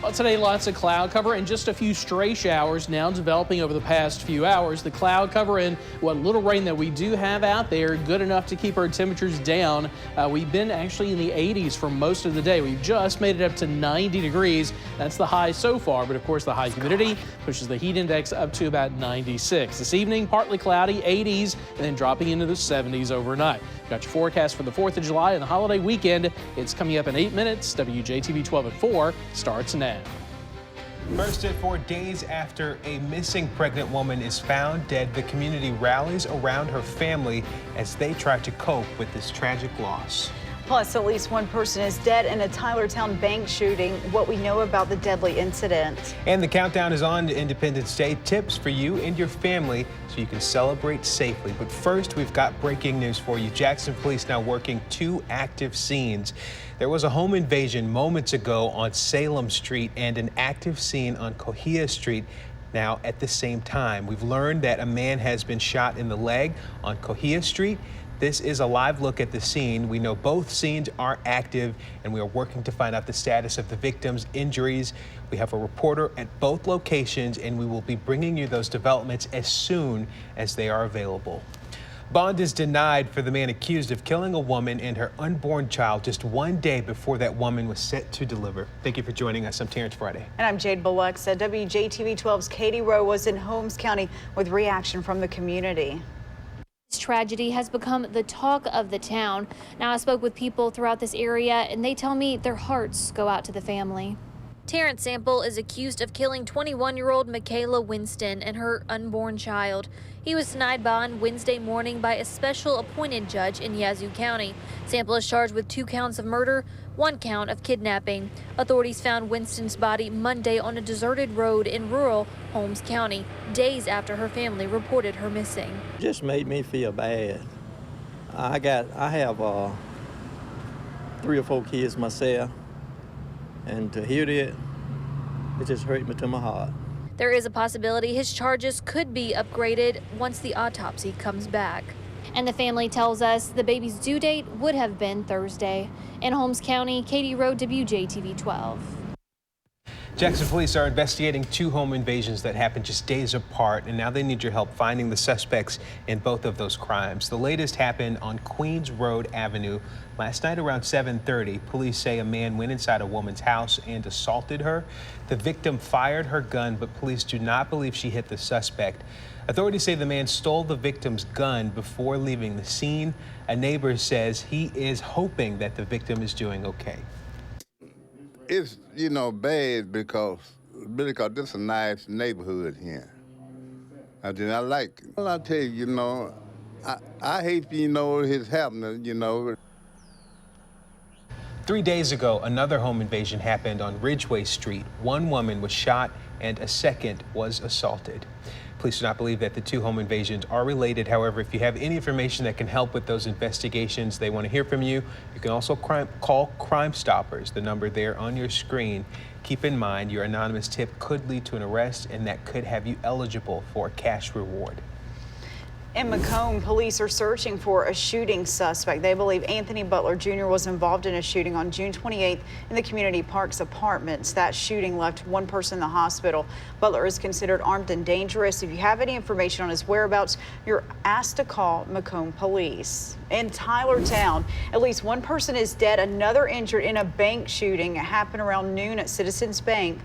Well, today, lots of cloud cover and just a few stray showers now developing over the past few hours. The cloud cover and what little rain that we do have out there, good enough to keep our temperatures down. We've been actually in the 80s for most of the day. We've just made it up to 90 degrees. That's the high so far, but of course the high humidity pushes the heat index up to about 96. This evening, partly cloudy, 80s, and then dropping into the 70s overnight. Got your forecast for the 4th of July and the holiday weekend. It's coming up in 8 minutes. WJTV 12 at 4 starts now. First at 4 days after a missing pregnant woman is found dead, the community rallies around her family as they try to cope with this tragic loss. Plus, at least one person is dead in a Tylertown bank shooting. What we know about the deadly incident. And the countdown is on to Independence Day. Tips for you and your family so you can celebrate safely. But first, we've got breaking news for you. Jackson police now working 2 active scenes. There was a home invasion moments ago on Salem Street and an active scene on Cohia Street. Now, at the same time, we've learned that a man has been shot in the leg on Cohia Street. This is a live look at the scene. We know both scenes are active, and we are working to find out the status of the victims' injuries. We have a reporter at both locations, and we will be bringing you those developments as soon as they are available. Bond is denied for the man accused of killing a woman and her unborn child just 1 day before that woman was set to deliver. Thank you for joining us. I'm Terrence Friday. And I'm Jade Biloxa. WJTV 12's Katie Rowe was in Holmes County with reaction from the community. This tragedy has become the talk of the town. Now, I spoke with people throughout this area, and they tell me their hearts go out to the family. Terrence Sample is accused of killing 21-year-old Michaela Winston and her unborn child. He was denied bond Wednesday morning by a special appointed judge in Yazoo County. Sample is charged with 2 counts of murder, 1 count of kidnapping. Authorities found Winston's body Monday on a deserted road in rural Holmes County, days after her family reported her missing. It just made me feel bad. I have 3 or 4 kids myself, and to hear that, it just hurt me to my heart. There is a possibility his charges could be upgraded once the autopsy comes back. And the family tells us the baby's due date would have been Thursday. In Holmes County, Katie Rowe, WJTV 12. Jackson police are investigating 2 home invasions that happened just days apart, and now they need your help finding the suspects in both of those crimes. The latest happened on Queens Road Avenue last night around 7:30. Police say a man went inside a woman's house and assaulted her. The victim fired her gun, but police do not believe she hit the suspect. Authorities say the man stole the victim's gun before leaving the scene. A neighbor says he is hoping that the victim is doing okay. It's, bad because this is a nice neighborhood here. I like it. Well, I tell you, I hate, it's happening, 3 days ago, another home invasion happened on Ridgeway Street. 1 woman was shot and a second was assaulted. Police do not believe that the 2 home invasions are related. However, if you have any information that can help with those investigations, they want to hear from you. You can also call Crime Stoppers, the number there on your screen. Keep in mind, your anonymous tip could lead to an arrest, and that could have you eligible for a cash reward. In Macomb, police are searching for a shooting suspect. They believe Anthony Butler Jr. was involved in a shooting on June 28th in the Community Parks Apartments. That shooting left 1 person in the hospital. Butler is considered armed and dangerous. If you have any information on his whereabouts, you're asked to call Macomb Police. In Tylertown, at least 1 person is dead, another injured in a bank shooting. It happened around noon at Citizens Bank.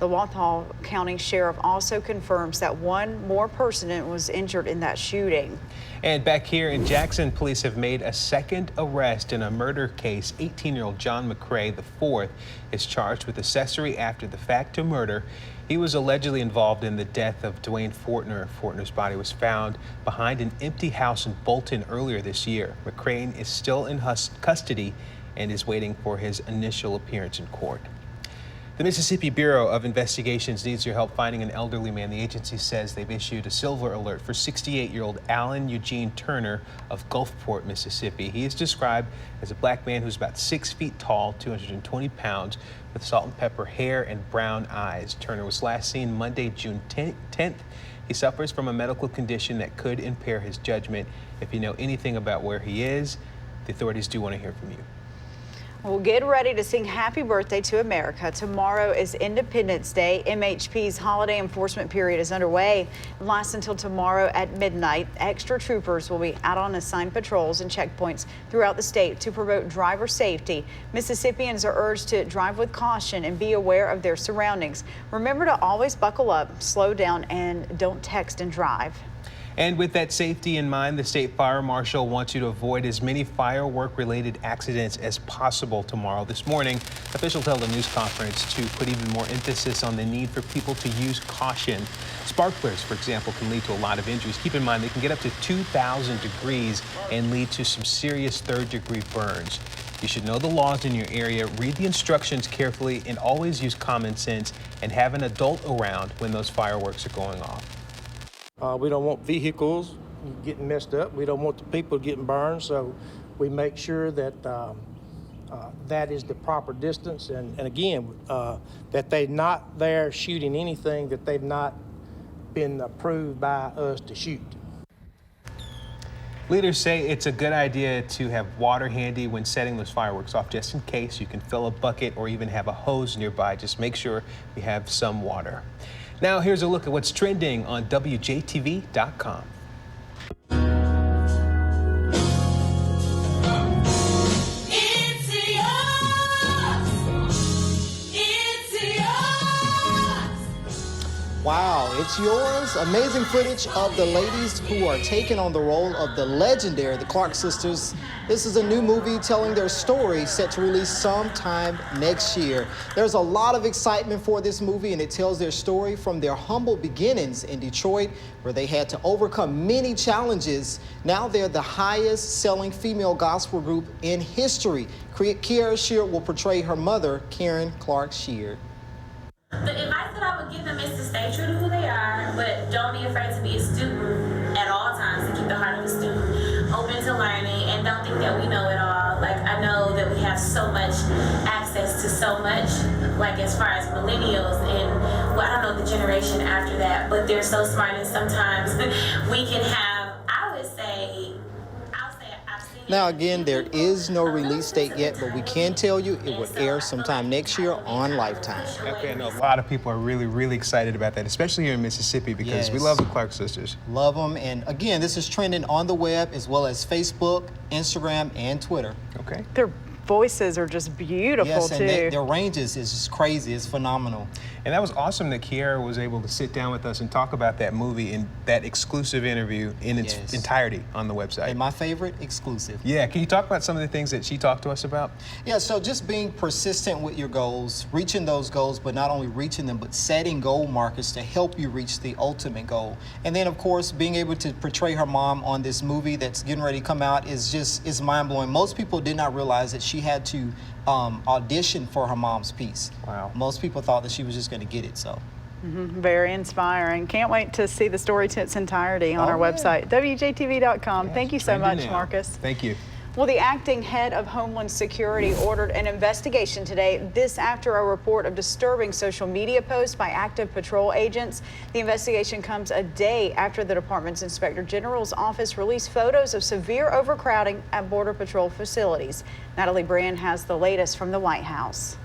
The Walthall County Sheriff also confirms that 1 more person was injured in that shooting. And back here in Jackson, police have made a second arrest in a murder case. 18-year-old John McCray IV is charged with accessory after the fact to murder. He was allegedly involved in the death of Dwayne Fortner. Fortner's body was found behind an empty house in Bolton earlier this year. McCray is still in custody and is waiting for his initial appearance in court. The Mississippi Bureau of Investigations needs your help finding an elderly man. The agency says they've issued a silver alert for 68-year-old Alan Eugene Turner of Gulfport, Mississippi. He is described as a black man who's about 6 feet tall, 220 pounds, with salt and pepper hair and brown eyes. Turner was last seen Monday, June 10th. He suffers from a medical condition that could impair his judgment. If you know anything about where he is, the authorities do want to hear from you. Well, get ready to sing happy birthday to America. Tomorrow is Independence Day. MHP's holiday enforcement period is underway and lasts until tomorrow at midnight. Extra troopers will be out on assigned patrols and checkpoints throughout the state to promote driver safety. Mississippians are urged to drive with caution and be aware of their surroundings. Remember to always buckle up, slow down, and don't text and drive. And with that safety in mind, the state fire marshal wants you to avoid as many firework-related accidents as possible tomorrow. This morning, officials held a news conference to put even more emphasis on the need for people to use caution. Sparklers, for example, can lead to a lot of injuries. Keep in mind, they can get up to 2,000 degrees and lead to some serious third-degree burns. You should know the laws in your area, read the instructions carefully, and always use common sense and have an adult around when those fireworks are going off. We don't want vehicles getting messed up. We don't want the people getting burned. So we make sure that that is the proper distance. And again, that they're not there shooting anything that they've not been approved by us to shoot. Leaders say it's a good idea to have water handy when setting those fireworks off, just in case. You can fill a bucket or even have a hose nearby. Just make sure you have some water. Now here's a look at what's trending on WJTV.com. Wow, it's yours. Amazing footage of the ladies who are taking on the role of the legendary, the Clark sisters. This is a new movie telling their story, set to release sometime next year. There's a lot of excitement for this movie, and it tells their story from their humble beginnings in Detroit, where they had to overcome many challenges. Now they're the highest selling female gospel group in history. Kiara Sheard will portray her mother, Karen Clark Sheard. The advice that I would give them is to stay true to who they are, but don't be afraid to be a student at all times, to keep the heart of a student open to learning, and don't think that we know it all. Like, I know that we have so much access to so much, like as far as millennials and, well, I don't know the generation after that, but they're so smart, and sometimes we can have, I would say, Now again, there is no release date yet, but we can tell you it will air sometime next year on Lifetime. Okay, I know a lot of people are really excited about that, especially here in Mississippi, because we love the Clark sisters. Love them. And again, this is trending on the web as well as Facebook, Instagram, and Twitter. Okay. Their voices are just beautiful, yes, and too. their ranges is just crazy. It's phenomenal. And that was awesome that Kiara was able to sit down with us and talk about that movie in that exclusive interview in its entirety on the website. And my favorite, exclusive. Yeah, can you talk about some of the things that she talked to us about? Yeah, so just being persistent with your goals, reaching those goals, but not only reaching them, but setting goal markers to help you reach the ultimate goal. And then, of course, being able to portray her mom on this movie that's getting ready to come out is mind-blowing. Most people did not realize that she had to audition for her mom's piece. Wow. Most people thought that she was just going to get it, so. Very inspiring. Can't wait to see the story to its entirety on our website, WJTV.com. Yes, Thank you so much, now. Marcus. Thank you. Well, the acting head of Homeland Security ordered an investigation today, this after a report of disturbing social media posts by active patrol agents. The investigation comes a day after the department's Inspector General's office released photos of severe overcrowding at Border Patrol facilities. Natalie Brand has the latest from the White House.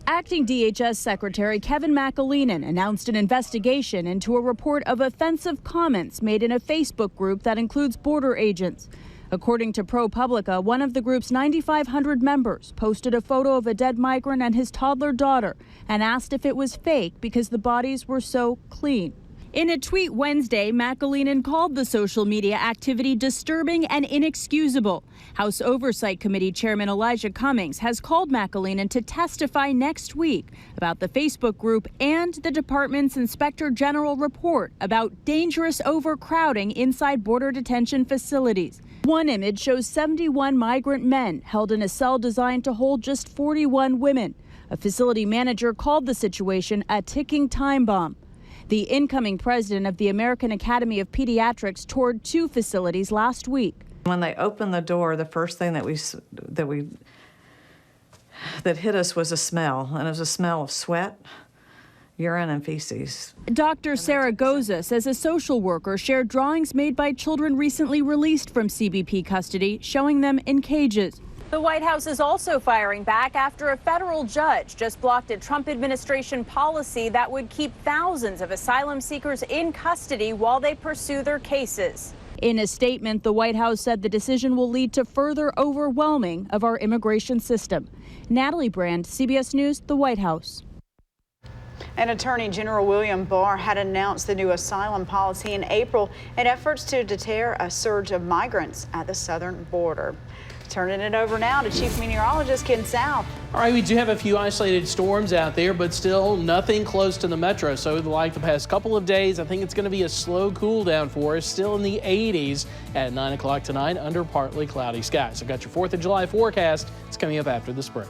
Acting DHS Secretary Kevin McAleenan announced an investigation into a report of offensive comments made in a Facebook group that includes border agents. According to ProPublica, one of the group's 9,500 members posted a photo of a dead migrant and his toddler daughter and asked if it was fake because the bodies were so clean. In a tweet Wednesday, McAleenan called the social media activity disturbing and inexcusable. House Oversight Committee Chairman Elijah Cummings has called McAleenan to testify next week about the Facebook group and the department's Inspector General report about dangerous overcrowding inside border detention facilities. One image shows 71 migrant men held in a cell designed to hold just 41 women. A facility manager called the situation a ticking time bomb. The incoming president of the American Academy of Pediatrics toured 2 facilities last week. When they opened the door, the first thing that hit us was a smell, and it was a smell of sweat, urine, and feces. Dr. Sarah Goza says a social worker shared drawings made by children recently released from CBP custody, showing them in cages. The White House is also firing back after a federal judge just blocked a Trump administration policy that would keep thousands of asylum seekers in custody while they pursue their cases. In a statement, the White House said the decision will lead to further overwhelming of our immigration system. Natalie Brand, CBS News, the White House. And Attorney General William Barr had announced the new asylum policy in April in efforts to deter a surge of migrants at the southern border. Turning it over now to Chief Meteorologist Ken South. All right, we do have a few isolated storms out there, but still nothing close to the metro. So like the past couple of days, I think it's going to be a slow cool down for us, still in the 80s at 9 o'clock tonight under partly cloudy skies. I've got your 4th of July forecast. It's coming up after the break.